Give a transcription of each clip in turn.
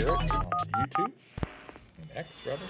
hear it on YouTube and X, rather.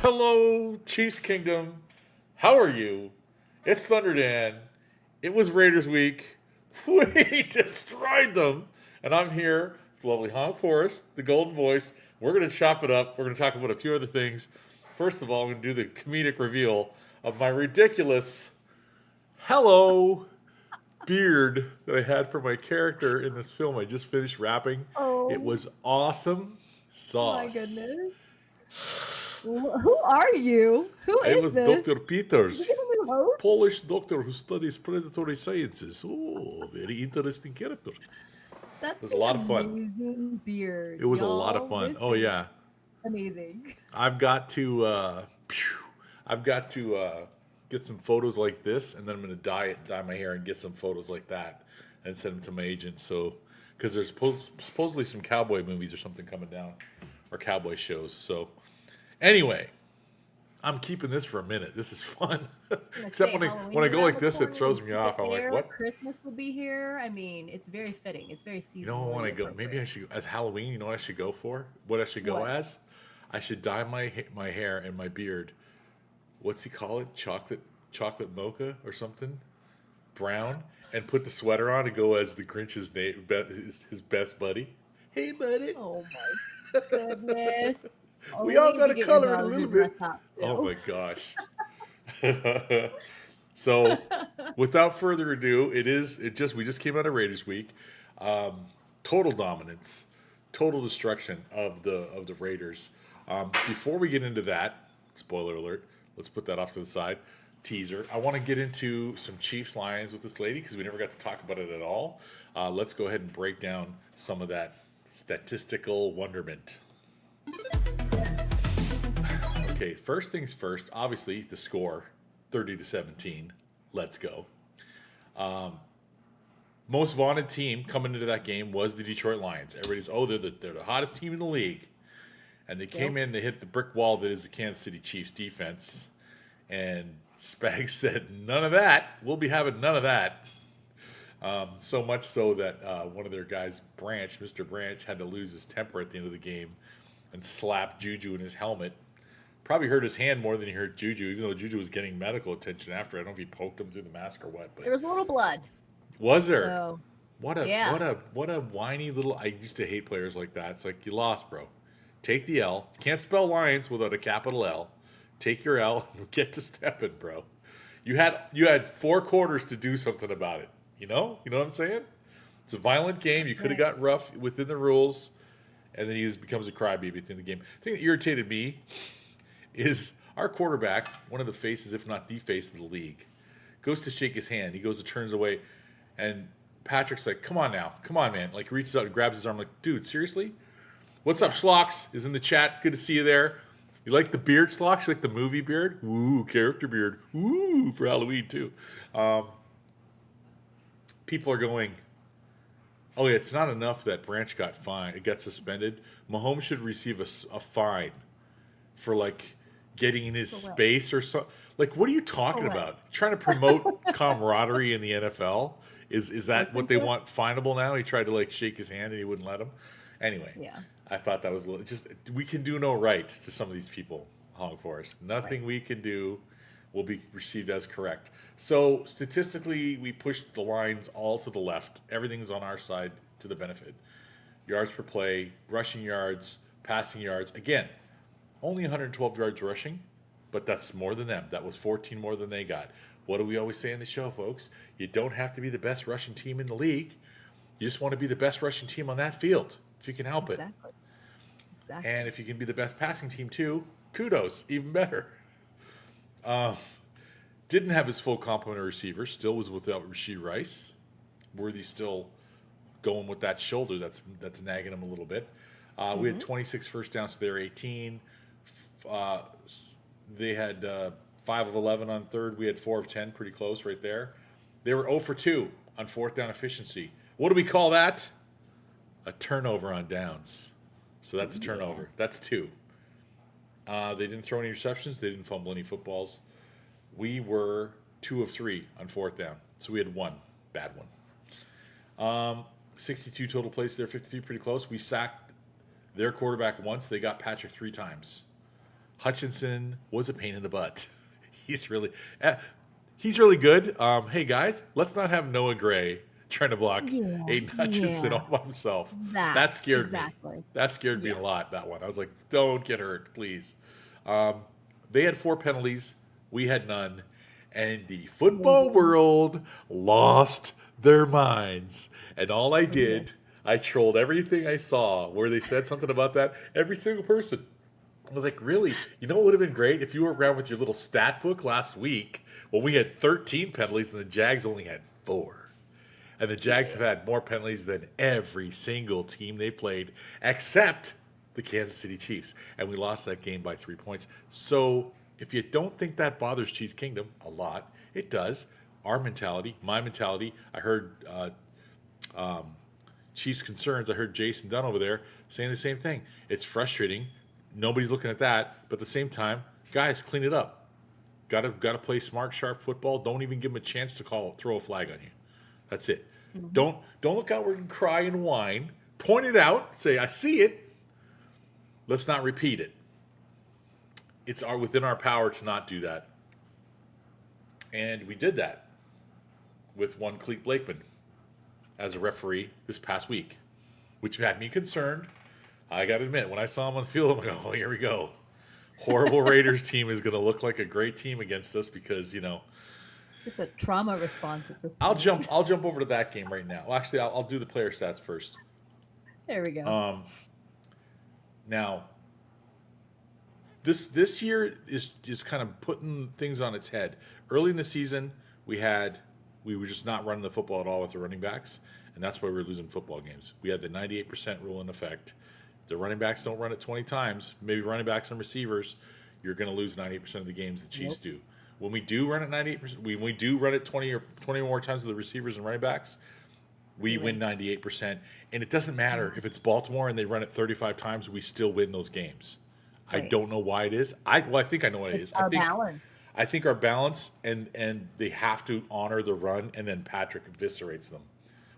Hello, Chiefs Kingdom. How are you? It's Thunder Dan. It was Raiders week. We destroyed them. And I'm here with lovely Hong Forrest, the golden voice. We're going to chop it up. We're going to talk about a few other things. First of all, I'm going to do the comedic reveal of my ridiculous hello beard that I had for my character in this film. I just finished wrapping. Oh. It was awesome sauce. My goodness. Who are you? Who is this? It was Dr. Peters, Is he a new host? Polish doctor who studies predatory sciences. Oh, very interesting character. That's was a lot of fun. Amazing beard. It was a y'all. lot of fun. This Oh is yeah, amazing. I've got to get some photos like this, and then I'm gonna dye my hair and get some photos like that, and send them to my agent. So, because there's supposedly some cowboy movies or something coming down, or cowboy shows. So, anyway, I'm keeping this for a minute. This is fun. Except when I go like this, it throws me off. I'm like, what? Christmas will be here. I mean, it's very fitting. It's very seasonal. You know, when I go, maybe I should, as Halloween, you know what I should go for? What I should go What? as? I should dye my hair and my beard. What's he call it? Chocolate mocha or something? Brown. And put the sweater on and go as the Grinch's his best buddy. Hey, buddy. Oh my goodness. We all got to get color your it a dog little to bit. dress up, too. Oh my gosh. So, without further ado, we just came out of Raiders week. Total dominance, total destruction of the Raiders. Before we get into that, spoiler alert, let's put that off to the side. Teaser. I want to get into some Chiefs Lions with this lady because we never got to talk about it at all. Let's go ahead and break down some of that statistical wonderment. Okay, first things first. Obviously, the score, 30-17. Let's go. Most vaunted team coming into that game was the Detroit Lions. Everybody's they're the hottest team in the league, and they came in. They hit the brick wall that is the Kansas City Chiefs defense, and Spags said, "None of that. We'll be having none of that." So much so that one of their guys, Mr. Branch, had to lose his temper at the end of the game and slap Juju in his helmet. Probably hurt his hand more than he hurt Juju, even though Juju was getting medical attention after. I don't know if he poked him through the mask or what. But There was a little blood. was there? So, What a whiny little. I used to hate players like that. It's like, you lost, bro. Take the L. You can't spell Lions without a capital L. Take your L and get to stepping, bro. You had 4 quarters to do something about it. You know what I'm saying? It's a violent game. You could have got rough within the rules, and then he becomes a crybaby at the end of the game. The thing that irritated me is our quarterback, one of the faces, if not the face of the league, goes to shake his hand. He goes and turns away, and Patrick's like, "Come on now. Come on, man." Like, reaches out and grabs his arm like, "Dude, seriously? What's up, Schlocks?" Is in the chat. Good to see you there. You like the beard, Schlocks? You like the movie beard? Woo, character beard. Woo, for Halloween, too. People are going, "Oh, yeah, it's not enough that Branch got suspended. Mahomes should receive a fine for, like, getting in his For what? space or so. Like, what are you talking For what? about? Trying to promote camaraderie in the NFL? Is that what they Sportsmanship? want finable now? He tried to like shake his hand and he wouldn't let him. Anyway, Yeah. I thought that was a little, just we can do no right to some of these people, Hong Forest. Right. Nothing we can do will be received as correct. So statistically, we pushed the lines all to the left. Everything is on our side to the benefit. Yards per play, rushing yards, passing yards. Again, only 112 yards rushing, but that's more than them. That was 14 more than they got. What do we always say in the show, folks? You don't have to be the best rushing team in the league. You just want to be the best rushing team on that field if you can help it. Exactly. Exactly. And if you can be the best passing team too, kudos, even better. Didn't have his full complement of receivers. Still was without Rashee Rice. Worthy still going with that shoulder that's nagging him a little bit. We had 26 first downs, so they're 18. They had 5 of 11 on third. We had 4 of 10, pretty close right there. They were 0 for 2 on fourth down efficiency. What do we call that? A turnover on downs. So that's a turnover. That's 2. They didn't throw any receptions. They didn't fumble any footballs. We were 2 of 3 on fourth down. So we had 1 bad one. 62 total plays there, 53 pretty close. We sacked their quarterback once. They got Patrick 3 times. Hutchinson was a pain in the butt. He's really good. Hey guys, let's not have Noah Gray trying to block Yeah. Aiden Hutchinson Yeah. all by himself. That. That scared Exactly. me. That scared me Yeah. a lot, that one. I was like, don't get hurt, please. They had 4 penalties. We had none. And the football world lost their minds. And all I did, I trolled everything I saw where they said something about that. Every single person. I was like, really? You know what would have been great if you were around with your little stat book last week when we had 13 penalties and the Jags only had 4. And the Jags have had more penalties than every single team they played except the Kansas City Chiefs. And we lost that game by 3 points. So if you don't think that bothers Chiefs Kingdom a lot, it does. Our mentality, my mentality, I heard Chiefs concerns. I heard Jason Dunn over there saying the same thing. It's frustrating. Nobody's looking at that. But at the same time, guys, clean it up. Got to play smart, sharp football. Don't even give them a chance to throw a flag on you. That's it. Don't look outward and cry and whine. Point it out. Say, I see it. Let's not repeat it. It's within our power to not do that. And we did that with one Cleet Blakeman as a referee this past week, which had me concerned. I got to admit, when I saw him on the field, I'm like, oh, here we go. Horrible Raiders team is going to look like a great team against us because, Just a trauma response at this point. I'll jump over to that game right now. Well, actually, I'll do the player stats first. There we go. Now, this year is kind of putting things on its head. Early in the season, we were just not running the football at all with the running backs, and that's why we were losing football games. We had the 98% rule in effect. The running backs don't run it 20 times. Maybe running backs and receivers, you're going to lose 98% of the games the Chiefs do. When we do run it 98%, when we do run it 20 more times with the receivers and running backs, we win 98%. And it doesn't matter if it's Baltimore and they run it 35 times, we still win those games. Right. I don't know why it is. I think I know what it is. Our balance. I think our balance and they have to honor the run, and then Patrick eviscerates them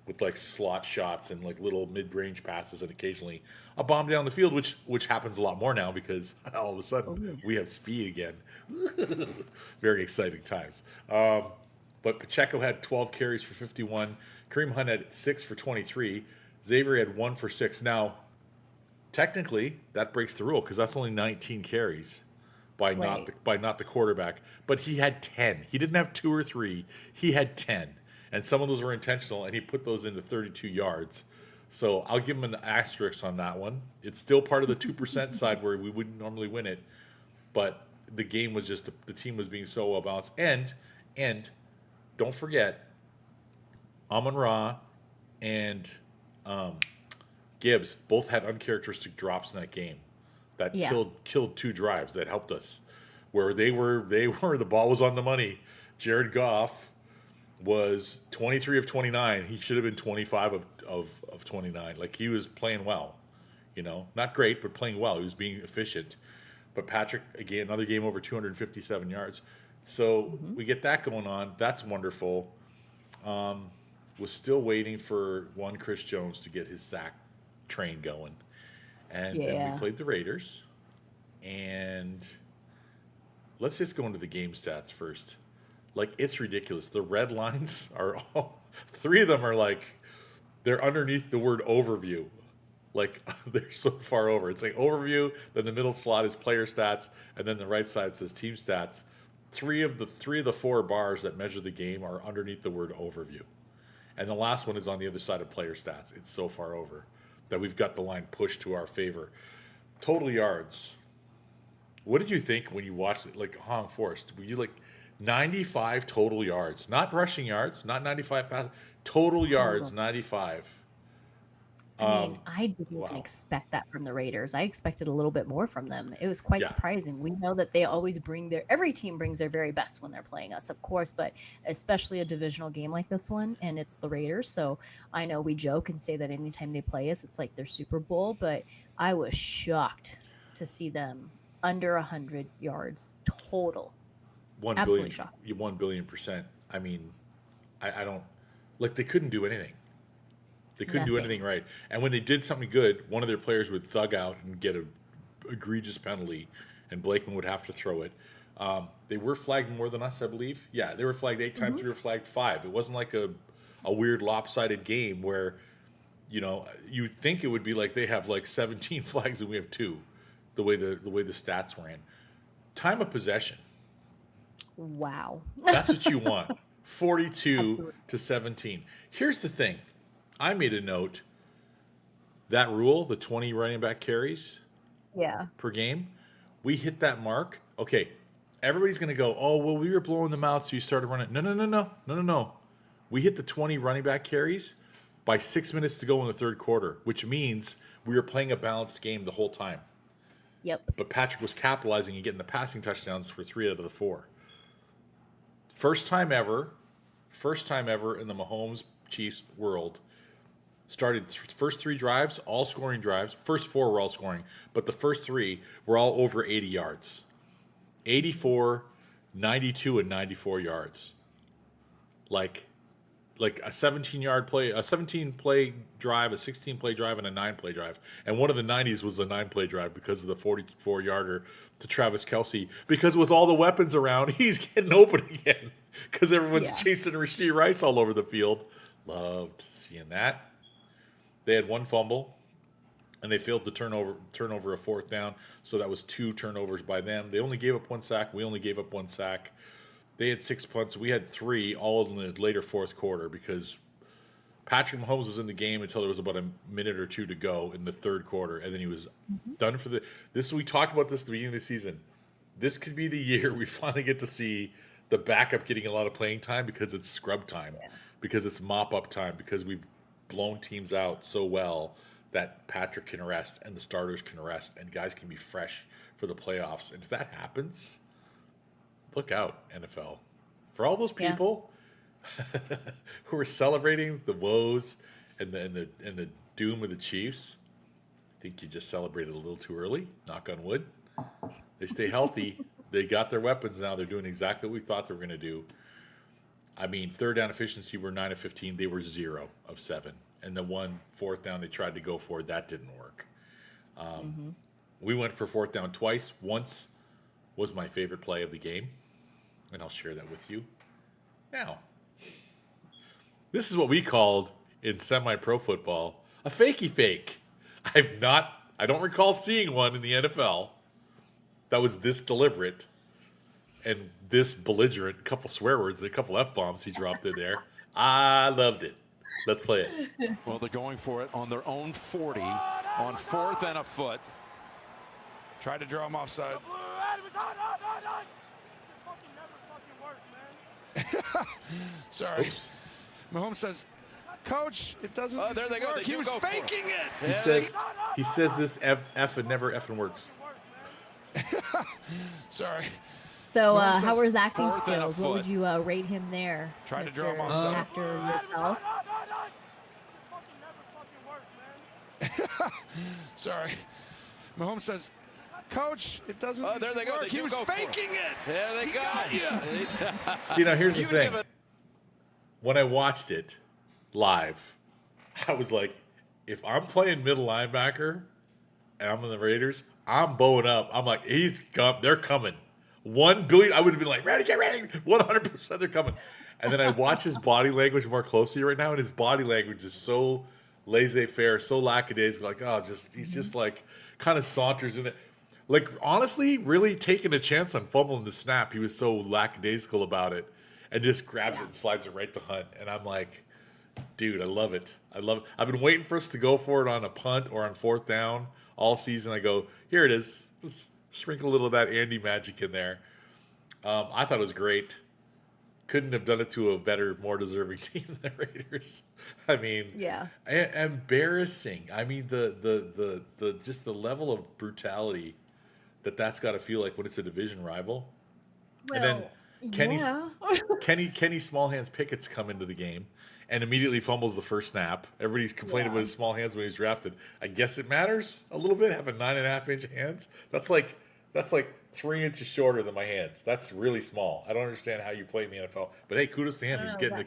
with like slot shots and like little mid-range passes and occasionally a bomb down the field, which happens a lot more now because all of a sudden we have speed again. Very exciting times. But Pacheco had 12 carries for 51. Kareem Hunt had 6 for 23. Xavier had 1 for 6. Now, technically, that breaks the rule because that's only 19 carries by not the quarterback. But he had 10. He didn't have 2 or 3. He had 10. And some of those were intentional, and he put those into 32 yards. So I'll give him an asterisk on that one. It's still part of the 2% side where we wouldn't normally win it. But the game was just, the team was being so well balanced. And don't forget, Amon-Ra and Gibbs both had uncharacteristic drops in that game that killed 2 drives that helped us. Where they were the ball was on the money. Jared Goff was 23 of 29. He should have been 25 of 29. Like, he was playing well. Not great, but playing well. He was being efficient. But Patrick, again, another game over 257 yards. So we get that going on. That's wonderful. Was still waiting for one Chris Jones to get his sack train going. And then we Yeah. played the Raiders. And let's just go into the game stats first. Like, it's ridiculous. The red lines are all, three of them are like, they're underneath the word overview. Like, they're so far over. It's like overview, then the middle slot is player stats, and then the right side says team stats. Three of the four bars that measure the game are underneath the word overview. And the last one is on the other side of player stats. It's so far over that we've got the line pushed to our favor. Total yards. What did you think when you watched it, like Hong Forest? Were you like 95 total yards? Not rushing yards, not 95 pass. Total yards, 95. I mean, I didn't wow. even expect that from the Raiders. I expected a little bit more from them. It was quite Yeah. surprising. We know that they always every team brings their very best when they're playing us, of course, but especially a divisional game like this one, and it's the Raiders. So I know we joke and say that anytime they play us, it's like their Super Bowl, but I was shocked to see them under 100 yards total. 1 Absolutely billion, shocked. 1 billion%. I mean, I don't, like, they couldn't do anything. They couldn't do Nothing. anything right. And when they did something good, one of their players would thug out and get a egregious penalty, and Blakeman would have to throw it. They were flagged more than us, I believe. Yeah, they were flagged 8 times. We were flagged 5. It wasn't like a weird lopsided game where, you know, you'd think it would be like they have like 17 flags and we have 2, the way the stats ran. Time of possession. Wow. That's what you want. 42 Absolutely. to 17. Here's the thing. I made a note. That rule, the 20 running back carries Yeah. per game, we hit that mark. Okay, everybody's going to go, oh, well, we were blowing them out, so you started running. No. We hit the 20 running back carries by 6 minutes to go in the third quarter, which means we were playing a balanced game the whole time. Yep. But Patrick was capitalizing and getting the passing touchdowns for 3 out of the 4. First time ever in the Mahomes Chiefs world. Started first 3 drives, all scoring drives. First 4 were all scoring, but the first 3 were all over 80 yards. 84, 92, and 94 yards. Like a 17-yard play, a 17-play drive, a 16-play drive, and a 9-play drive. And one of the 90s was the 9-play drive because of the 44-yarder to Travis Kelce. Because with all the weapons around, he's getting open again. Because everyone's chasing Rashee Rice all over the field. Loved seeing that. They had 1 fumble, and they failed to turn over a 4th down. So that was 2 turnovers by them. They only gave up 1 sack. We only gave up 1 sack. They had 6 punts. We had 3, all in the later 4th quarter, because Patrick Mahomes was in the game until there was about a minute or 2 to go in the 3rd quarter, and then he was done for this. We talked about this at the beginning of the season. This could be the year we finally get to see the backup getting a lot of playing time, because it's scrub time, because it's mop-up time, because we've blown teams out so well that Patrick can rest and the starters can rest and guys can be fresh for the playoffs. And if that happens, look out, NFL. For all those people who are celebrating the woes and the doom of the Chiefs, I think you just celebrated a little too early. Knock on wood. They stay healthy. They got their weapons now. They're doing exactly what we thought they were going to do. I mean, 3rd down efficiency, we're 9 of 15. They were 0 of 7. And the 1 4th down they tried to go for, that didn't work. We went for 4th down twice. Once was my favorite play of the game, and I'll share that with you now. This is what we called in semi-pro football a fakey fake. I don't recall seeing one in the NFL that was this deliberate and this belligerent. A couple swear words, a couple F-bombs he dropped in there. I loved it. Let's play it. Well, they're going for it on their own 40, on 4th and a foot. Tried to draw him offside. Sorry. Oops. Mahomes says, Coach, it doesn't Oh, there they go. work. They He do was go for it. faking it. He says this F and never effing works. Sorry. So, Mahomes how says were his acting 4th and a skills? What would foot. you rate him there? Tried to draw him Mr. offside. After yourself. Sorry. Mahomes says, Coach, it doesn't. Oh, there they go. work. They He do was go for it. faking it. There they He go. got you. See, now here's the You would thing. give it- When I watched it live, I was like, if I'm playing middle linebacker and I'm in the Raiders, I'm bowing up. I'm like, they're coming. 1 billion. I would have been like, ready, get ready. 100% they're coming. And then I watch his body language more closely right now, and his body language is so laissez-faire, so lackadaisical. Like, he's just like kind of saunters in it. Like, honestly, really taking a chance on fumbling the snap. He was so lackadaisical about it and just grabs it and slides it right to Hunt. And I'm like, dude, I love it. I love it. I've been waiting for us to go for it on a punt or on 4th down all season. I go, here it is. Let's sprinkle a little of that Andy magic in there. I thought it was great. Couldn't have done it to a better, more deserving team than the Raiders. I mean, Yeah. Embarrassing. I mean, the just the level of brutality that's got to feel like when it's a division rival. And then Kenny Smallhands Pickett's come into the game and immediately fumbles the first snap. Everybody's complaining about his small hands when he was drafted. I guess it matters a little bit having 9.5-inch hands. That's like 3 inches shorter than my hands. That's really small. I don't understand how you play in the NFL. But hey, kudos to him. He's getting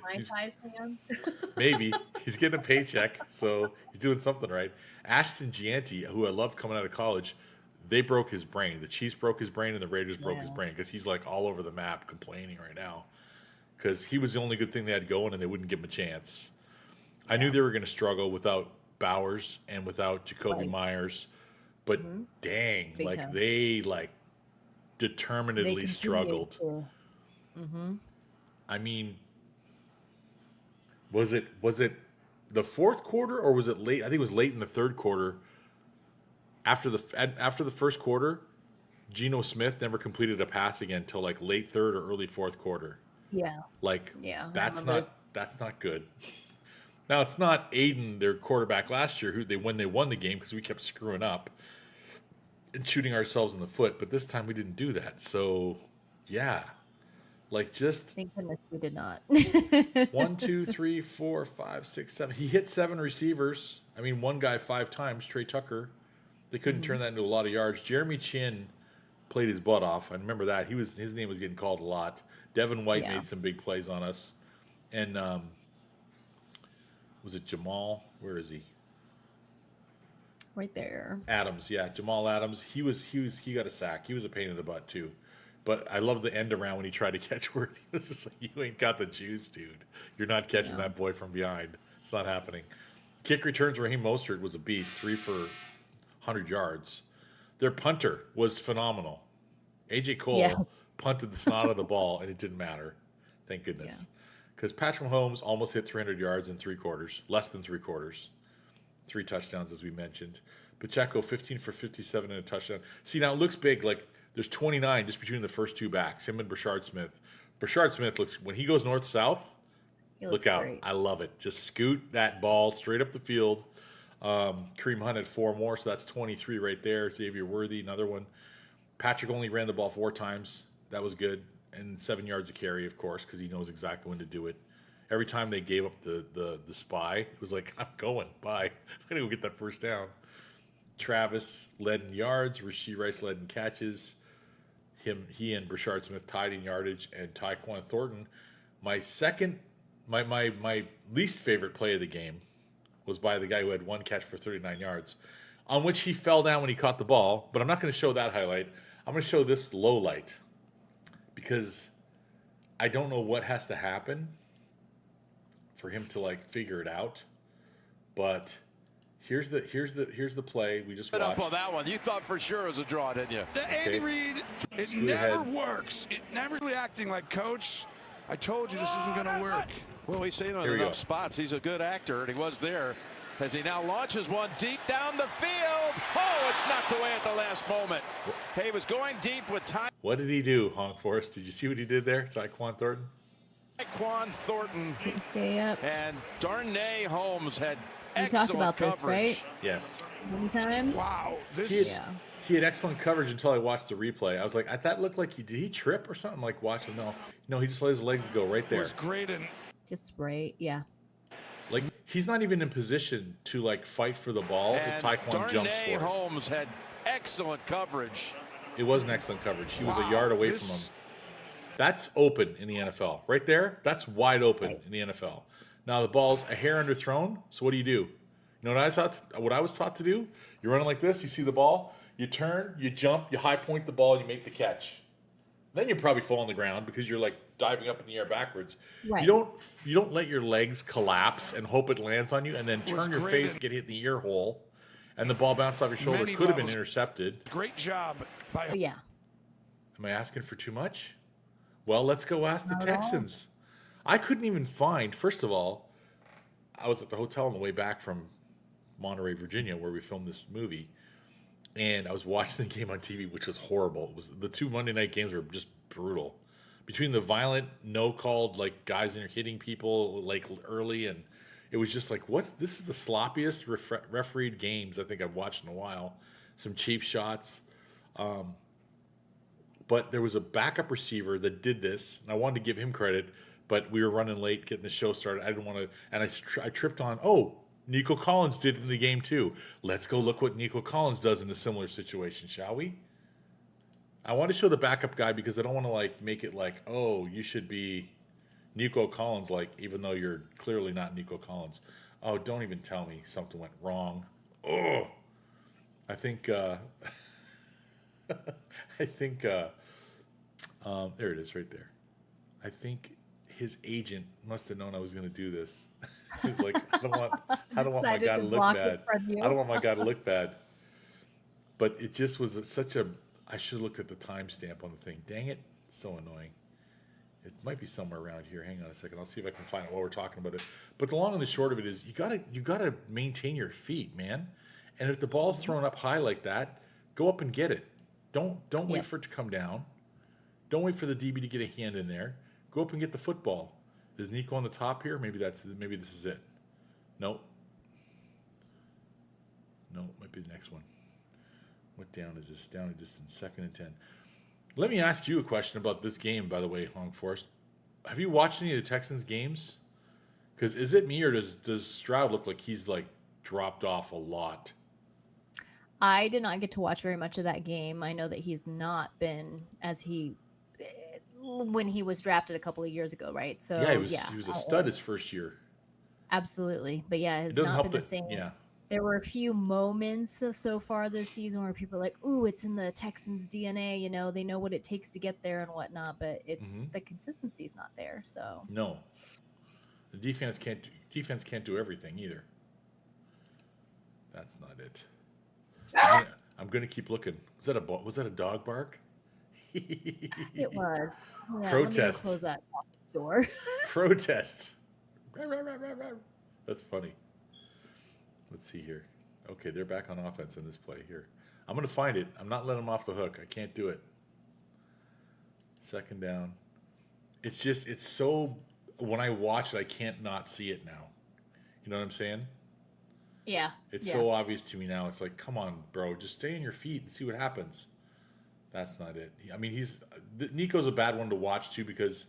maybe he's getting a paycheck, so he's doing something right. Ashton Gianti, who I loved coming out of college, they broke his brain. The Chiefs broke his brain, and the Raiders broke his brain because he's like all over the map complaining right now because he was the only good thing they had going, and they wouldn't give him a chance. I knew they were going to struggle without Bowers and without Jacoby Myers, but dang, they determinedly struggled. I mean, was it the fourth quarter or was it late? I think it was late in the third quarter. After the first quarter, Geno Smith never completed a pass again until like late third or early fourth quarter. Yeah. That's not good. Now it's not Aiden, their quarterback last year, when they won the game because we kept screwing up and shooting ourselves in the foot, but this time we didn't do that. So, yeah. Thank goodness we did not. 1, 2, 3, 4, 5, 6, 7. He hit 7 receivers. I mean, one guy 5 times, Trey Tucker. They couldn't turn that into a lot of yards. Jeremy Chin played his butt off. I remember that. His name was getting called a lot. Devin White made some big plays on us. And was it Jamal? Where is he? Right there. Adams, yeah, Jamal Adams. He got a sack. He was a pain in the butt too. But I love the end around when he tried to catch Worthy. It was just like, you ain't got the juice, dude. You're not catching that boy from behind. It's not happening. Kick returns, Raheem Mostert was a beast, 3 for 100 yards. Their punter was phenomenal. AJ Cole punted the snot out of the ball, and it didn't matter. Thank goodness. Because Patrick Mahomes almost hit 300 yards in 3 quarters, less than 3 quarters. 3 touchdowns, as we mentioned. Pacheco, 15 for 57 and a touchdown. See, now it looks big. Like, there's 29 just between the first 2 backs, him and Brashard Smith. Brashard Smith looks, when he goes north-south, look out. Great. I love it. Just scoot that ball straight up the field. Kareem Hunt had 4 more, so that's 23 right there. Xavier Worthy, another one. Patrick only ran the ball 4 times. That was good. And 7 yards of carry, of course, because he knows exactly when to do it. Every time they gave up the spy, it was like, I'm going. Bye. I'm going to go get that first down. Travis led in yards. Rashee Rice led in catches. He and Brashard Smith tied in yardage. And Tyquan Thornton, my least favorite play of the game was by the guy who had 1 catch for 39 yards, on which he fell down when he caught the ball. But I'm not going to show that highlight. I'm going to show this low light because I don't know what has to happen for him to figure it out. But here's the play we just watched. Up on that one. You thought for sure it was a draw, didn't you? The Andy Reid, it never works. It never really acting like, coach, I told you this isn't going to work. Well, we've seen him in enough spots. He's a good actor, and he was there as he now launches one deep down the field. Oh, it's knocked away at the last moment. He was going deep with time. What did he do, Honk Forrest? Did you see what he did there, Tyquan Thornton? Tyquan Thornton couldn't stay up. And Darnay Holmes had excellent coverage. We talked about this, right? Yes. Many times. Wow. He had excellent coverage until I watched the replay. I was like, that looked like did he trip or something? Like, watch him. No, he just let his legs go right there. It was great. Just right, yeah. Like, he's not even in position to fight for the ball if Tyquan jumps for it. Holmes had excellent coverage. It was an excellent coverage. He was a yard away from him. That's open in the NFL. Right there, that's wide open in the NFL. Now the ball's a hair underthrown, so what do? You know what I was taught to do? You're running like this, you see the ball, you turn, you jump, you high point the ball, and you make the catch. Then you probably fall on the ground because you're like diving up in the air backwards. Right. You don't let your legs collapse and hope it lands on you and then turn your face and get hit in the ear hole and the ball bounced off your shoulder. Could have been intercepted. Great job by Yeah. Am I asking for too much? Well, let's go ask the Texans. I couldn't even find, first of all, I was at the hotel on the way back from Monterey, Virginia, where we filmed this movie, and I was watching the game on TV, which was horrible. It was the 2 Monday night games were just brutal. Between the violent, no-called, like guys in there hitting people like early, and it was just like, this is the sloppiest refereed games I think I've watched in a while. Some cheap shots. But there was a backup receiver that did this, and I wanted to give him credit, but we were running late getting the show started. I didn't want to, and I tripped on, Nico Collins did it in the game too. Let's go look what Nico Collins does in a similar situation, shall we? I want to show the backup guy because I don't want to like make it like, you should be Nico Collins, like even though you're clearly not Nico Collins. Oh, don't even tell me something went wrong. Oh, I think there it is right there. I think his agent must have known I was going to do this. He's like, I don't want my guy to look bad. I don't want my guy to look bad. But it just was such a. I should have looked at the timestamp on the thing. Dang it, it's so annoying. It might be somewhere around here. Hang on a second. I'll see if I can find it while we're talking about it. But the long and the short of it is, you gotta maintain your feet, man. And if the ball's thrown up high like that, go up and get it. Don't wait for it to come down. Don't wait for the DB to get a hand in there. Go up and get the football. Is Nico on the top here? Maybe this is it. Nope. No, it might be the next one. What down is this? Down just in 2nd and 10. Let me ask you a question about this game, by the way, Huong Forrest. Have you watched any of the Texans games? Because is it me or does Stroud look like he's like dropped off a lot? I did not get to watch very much of that game. I know that he's not been when he was drafted a couple of years ago, right? So yeah, he was a stud his first year. Absolutely, but yeah, it's not been the same. Yeah. There were a few moments so far this season where people are like, "Ooh, it's in the Texans' DNA." You know, they know what it takes to get there and whatnot, but it's the consistency is not there. So no, the defense can't do everything either. That's not it. I'm gonna keep looking. Was that a dog bark? it was. Yeah, Protest. Let me close that door. Protest. That's funny. Let's see here. Okay, they're back on offense in this play here. I'm going to find it. I'm not letting them off the hook. I can't do it. 2nd down. It's so, when I watch it, I can't not see it now. You know what I'm saying? Yeah. It's so obvious to me now. It's like, come on, bro. Just stay on your feet and see what happens. That's not it. I mean, Nico's a bad one to watch, too, because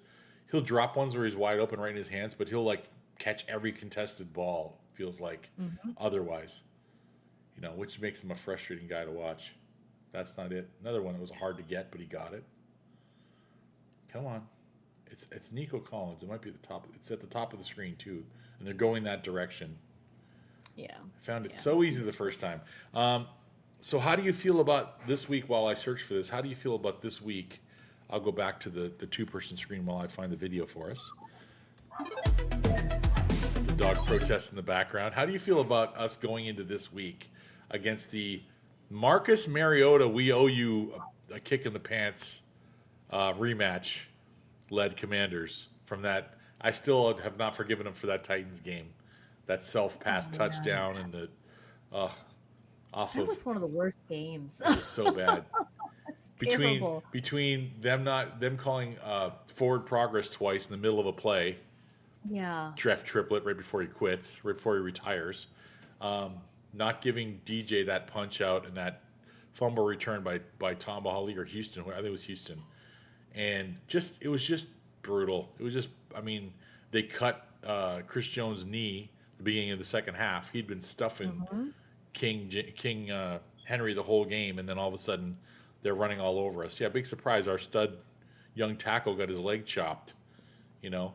he'll drop ones where he's wide open right in his hands, but he'll, like, catch every contested ball, feels like, otherwise. You know, which makes him a frustrating guy to watch. That's not it. Another one that was hard to get, but he got it. Come on. It's Nico Collins. It might be at the top. It's at the top of the screen, too, and they're going that direction. Yeah. I found it so easy the first time. So how do you feel about this week while I search for this? How do you feel about this week? I'll go back to the 2-person screen while I find the video for us. It's a dog protest in the background. How do you feel about us going into this week against the Marcus Mariota, we owe you a kick in the pants rematch led Commanders from that? I still have not forgiven him for that Titans game. That self-pass touchdown and the that was one of the worst games. It was so bad. Terrible. Between them calling forward progress twice in the middle of a play. Yeah. Jeff Triplett right before he quits, right before he retires. Not giving DJ that punch out and that fumble return by Tom Bahali or Houston. I think it was Houston. And it was just brutal. It was just, I mean, they cut Chris Jones' knee at the beginning of the second half. He'd been stuffing King Henry the whole game, and then all of a sudden they're running all over us. Yeah, big surprise. Our stud young tackle got his leg chopped. You know,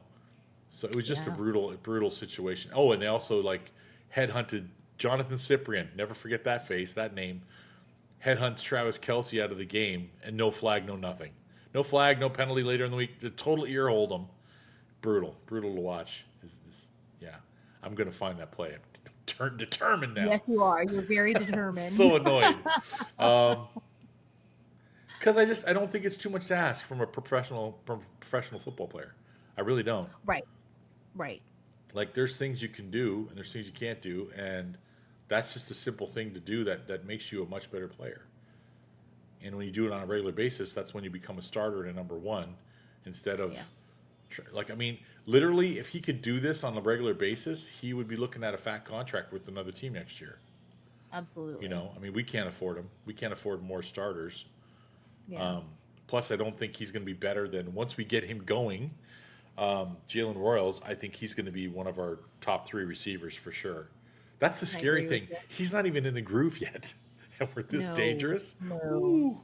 so it was just a brutal situation. Oh, and they also like headhunted Jonathan Cyprian. Never forget that face, that name. Headhunts Travis Kelce out of the game, and no flag, no nothing. No flag, no penalty later in the week. The total ear hold him. Brutal to watch. Yeah, I'm gonna find that play. I'm determined now. Yes, you are. You're very determined. So annoyed. Because I don't think it's too much to ask from a professional football player. I really don't. Right. Like, there's things you can do and there's things you can't do, and that's just a simple thing to do that makes you a much better player. And when you do it on a regular basis, that's when you become a starter and a number one instead of like, I mean, literally, if he could do this on a regular basis, he would be looking at a fat contract with another team next year. Absolutely. You know, I mean, we can't afford him. We can't afford more starters. Yeah. Plus, I don't think he's going to be better than once we get him going. Jalen Royals, I think he's going to be one of our top 3 receivers for sure. That's the scary thing. He's not even in the groove yet, and we're this dangerous. No. Ooh.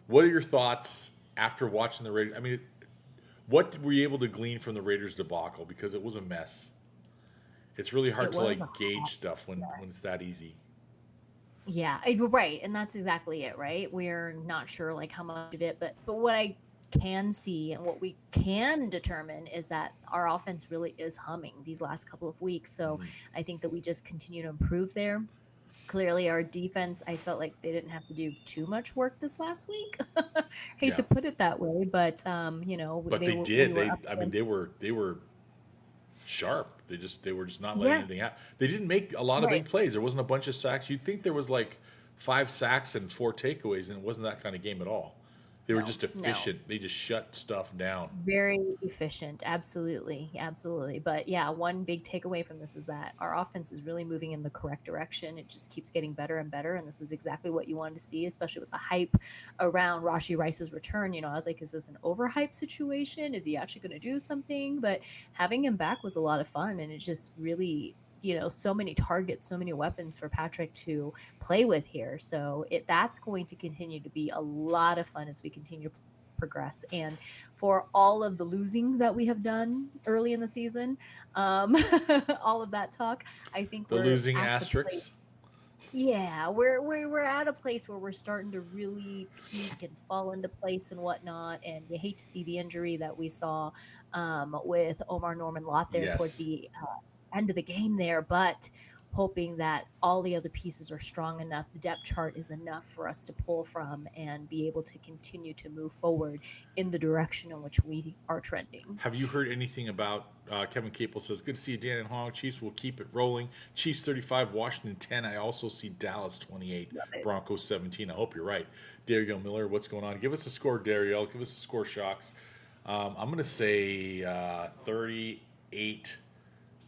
What are your thoughts after watching the Raiders? I mean, what were you able to glean from the Raiders debacle? Because it was a mess. It's really hard to gauge stuff when it's that easy. Yeah, right, and that's exactly it, right? We're not sure like how much of it, but what I can see and what we can determine is that our offense really is humming these last couple of weeks. So I think that we just continue to improve there. Clearly, our defense, I felt like they didn't have to do too much work this last week. Hate to put it that way, but you know, but they did. They were sharp. They were just not letting anything happen. They didn't make a lot of big plays. There wasn't a bunch of sacks. You'd think there was like 5 sacks and 4 takeaways, and it wasn't that kind of game at all. They were just efficient. They just shut stuff down. Very efficient. Absolutely. But yeah, one big takeaway from this is that our offense is really moving in the correct direction. It just keeps getting better and better. And this is exactly what you wanted to see, especially with the hype around Rashee Rice's return. You know, I was like, is this an overhype situation? Is he actually going to do something? But having him back was a lot of fun. And it just really, you know, so many targets, so many weapons for Patrick to play with here. So that's going to continue to be a lot of fun as we continue to progress. And for all of the losing that we have done early in the season, all of that talk, I think we're losing asterisks. Yeah, we're at a place where we're starting to really peak and fall into place and whatnot. And you hate to see the injury that we saw with Omar Norman Lott there towards the end of the game there, but hoping that all the other pieces are strong enough, the depth chart is enough for us to pull from and be able to continue to move forward in the direction in which we are trending. Have you heard anything about Kevin Capel says, good to see you, Dan and Huong. Chiefs will keep it rolling. Chiefs 35, Washington 10. I also see Dallas 28, Broncos 17. I hope you're right. Dariel Miller, what's going on? Give us a score, Dariel. Give us a score, Shocks. I'm going to say 38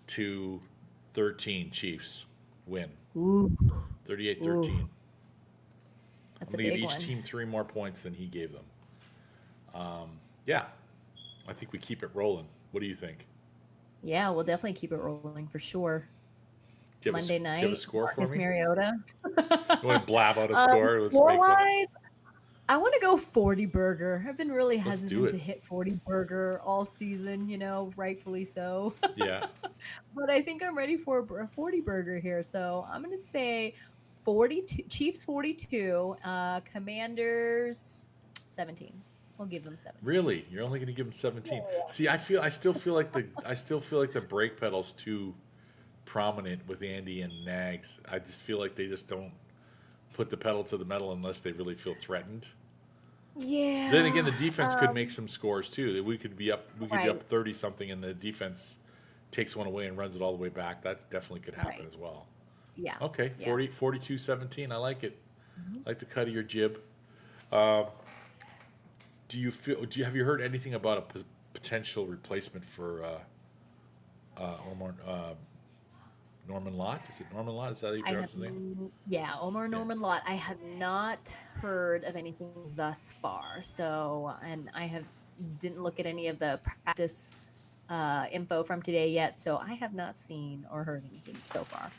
to 13 Chiefs win. 38-13. That's I'm going to give each team 3 more points than he gave them. I think we keep it rolling. What do you think? Yeah, we'll definitely keep it rolling for sure. Monday night, do you have a score Marcus for me? Mariota. You want to blab out a score? Let's make one. I want to go 40 burger. I've been really hesitant to hit 40 burger all season, you know, rightfully so. Yeah. But I think I'm ready for a 40 burger here. So I'm going to say 42, Chiefs 42, Commanders 17. We'll give them 17. Really? You're only going to give them 17? Yeah. See, I still feel like the brake pedal's too prominent with Andy and Nags. I just feel like they just don't put the pedal to the metal unless they really feel threatened. Yeah. Then again, the defense could make some scores too. We could be up 30 something, and the defense takes one away and runs it all the way back. That definitely could happen as well. Yeah. Okay. 42-17. I like it. I like the cut of your jib. Have you heard anything about a potential replacement for Norman Lott? Is it Norman Lott? Is that how you pronounce his name? Yeah, Omar Norman Lott. I have not heard of anything thus far. So, and I didn't look at any of the practice info from today yet. So I have not seen or heard anything so far.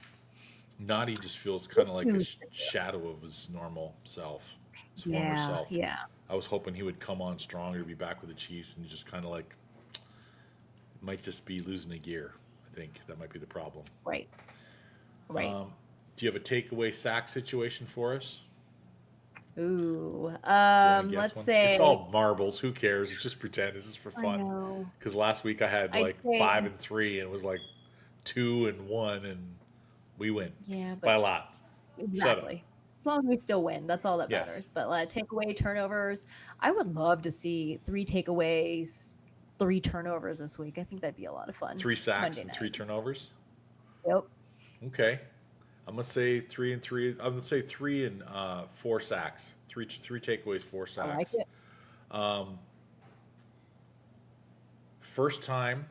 Nadi just feels kind of like a shadow of his normal self, his former Yeah, self. yeah, I was hoping he would come on stronger to be back with the Chiefs, and just kind of like might just be losing a gear. I think that might be the problem. right, right. Do you have a takeaway sack situation for us? Ooh, Do you want to guess let's one? say. It's all marbles. Who cares? It's just pretend. This is for I fun. know. Because last week I had I'd like say 5 and 3, and it was like 2 and 1, and we win yeah, by but a lot. Shut up. exactly. As long as we still win, that's all that Yes. matters. But takeaway turnovers, I would love to see 3 takeaways, 3 turnovers this week. I think that'd be a lot of fun. 3 sacks Monday and night. 3 turnovers. Yep. Okay. I'm gonna say 3 and 3. I'm gonna say 3 and 4 sacks. Three takeaways, 4 sacks. I like it. First time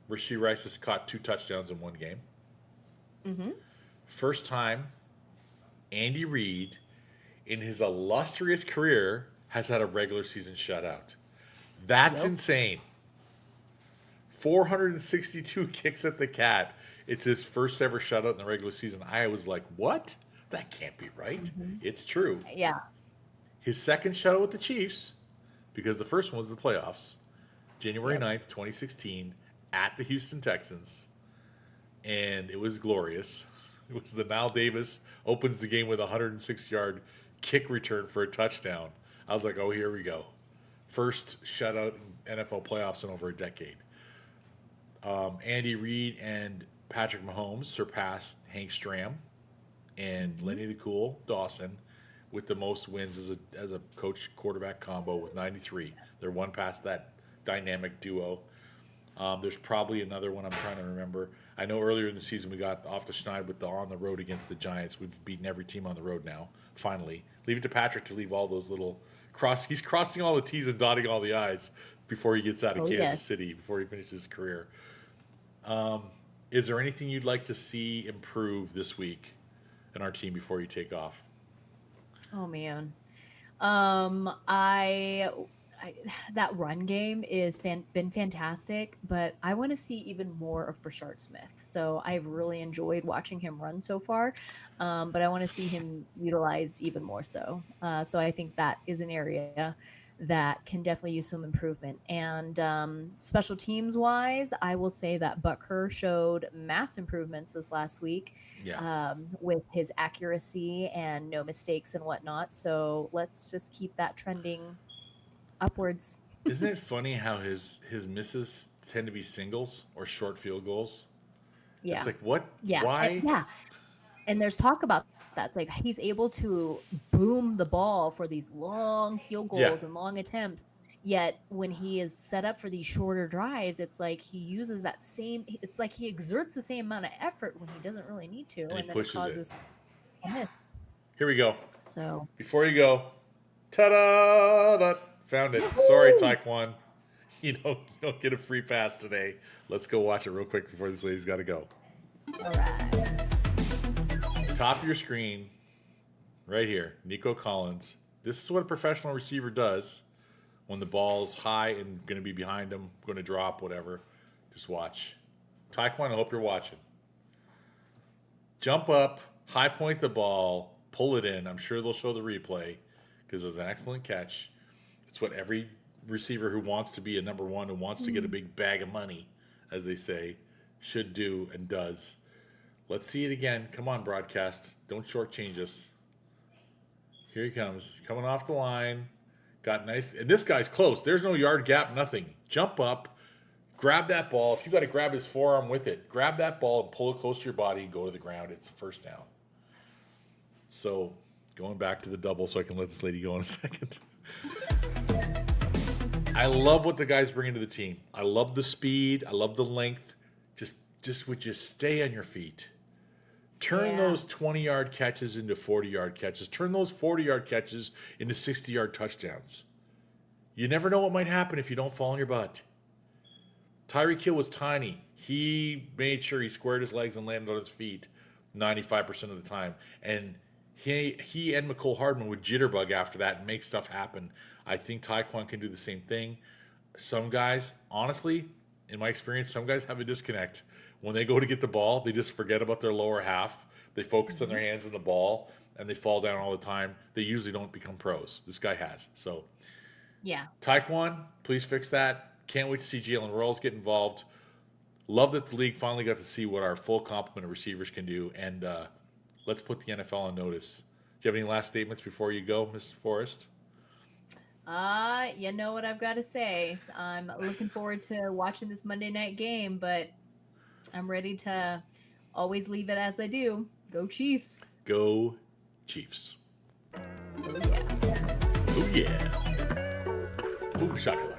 Rashee Rice has caught 2 touchdowns in one game. Mm-hmm. First time Andy Reid in his illustrious career has had a regular season shutout. That's insane. 462 kicks at the cat. It's his first ever shutout in the regular season. I was like, what? That can't be right. Mm-hmm. It's true. Yeah. His second shutout with the Chiefs, because the first one was the playoffs, January 9th, 2016, at the Houston Texans. And it was glorious. It was the Mal Davis opens the game with a 106-yard kick return for a touchdown. I was like, oh, here we go. First shutout in NFL playoffs in over a decade. Andy Reid and Patrick Mahomes surpassed Hank Stram and Lenny the Cool Dawson with the most wins as a coach quarterback combo with 93. They're one past that dynamic duo. There's probably another one I'm trying to remember. I know earlier in the season we got off the schneid with the on the road against the Giants. We've beaten every team on the road now, finally. Leave it to Patrick to leave all those little he's crossing all the T's and dotting all the I's before he gets out of Kansas City, before he finishes his career. Is there anything you'd like to see improve this week in our team before you take off? Oh man. That run game is been fantastic, but I want to see even more of Brashard Smith. So I've really enjoyed watching him run so far, but I want to see him utilized even more so. So I think that is an area that can definitely use some improvement. And special teams wise, I will say that Butker showed mass improvements this last week with his accuracy and no mistakes and whatnot. So let's just keep that trending upwards. Isn't it funny how his misses tend to be singles or short field goals? Yeah. It's like, what? Yeah. Why? And there's talk about that. It's like he's able to boom the ball for these long field goals and long attempts. Yet when he is set up for these shorter drives, it's like he uses it's like he exerts the same amount of effort when he doesn't really need to. And then it causes a miss. Here we go. So before you go, ta-da! Found it. Sorry, Taekwon. You don't get a free pass today. Let's go watch it real quick before this lady's got to go. All right. Top of your screen, right here, Nico Collins. This is what a professional receiver does when the ball's high and going to be behind him, going to drop, whatever. Just watch. Taekwon, I hope you're watching. Jump up, high point the ball, pull it in. I'm sure they'll show the replay because it's an excellent catch. It's what every receiver who wants to be a number one, who wants to get a big bag of money, as they say, should do and does. Let's see it again. Come on, broadcast. Don't shortchange us. Here he comes. Coming off the line. Got nice. And this guy's close. There's no yard gap, nothing. Jump up. Grab that ball. If you got to grab his forearm with it, grab that ball and pull it close to your body and go to the ground. It's a first down. So, going back to the double so I can let this lady go in a second. I love what the guys bring into the team. I love the speed. I love the length. Just would you stay on your feet? Turn those 20-yard catches into 40-yard catches. Turn those 40-yard catches into 60-yard touchdowns. You never know what might happen if you don't fall on your butt. Tyreek Hill was tiny. He made sure he squared his legs and landed on his feet 95% of the time. And he and McCole Hardman would jitterbug after that and make stuff happen. I think Taekwon can do the same thing. Some guys, honestly, in my experience, some guys have a disconnect when they go to get the ball, they just forget about their lower half. They focus on their hands and the ball, and they fall down all the time. They usually don't become pros. This guy has. So, Yeah. Taekwon, please fix that. Can't wait to see Jalen Royals get involved. Love that the league finally got to see what our full complement of receivers can do, and let's put the NFL on notice. Do you have any last statements before you go, Ms. Forrest? You know what I've got to say. I'm looking forward to watching this Monday night game, but I'm ready to always leave it as I do. Go Chiefs. Go Chiefs. Oh, yeah. Oh, yeah. Ooh, chocolate.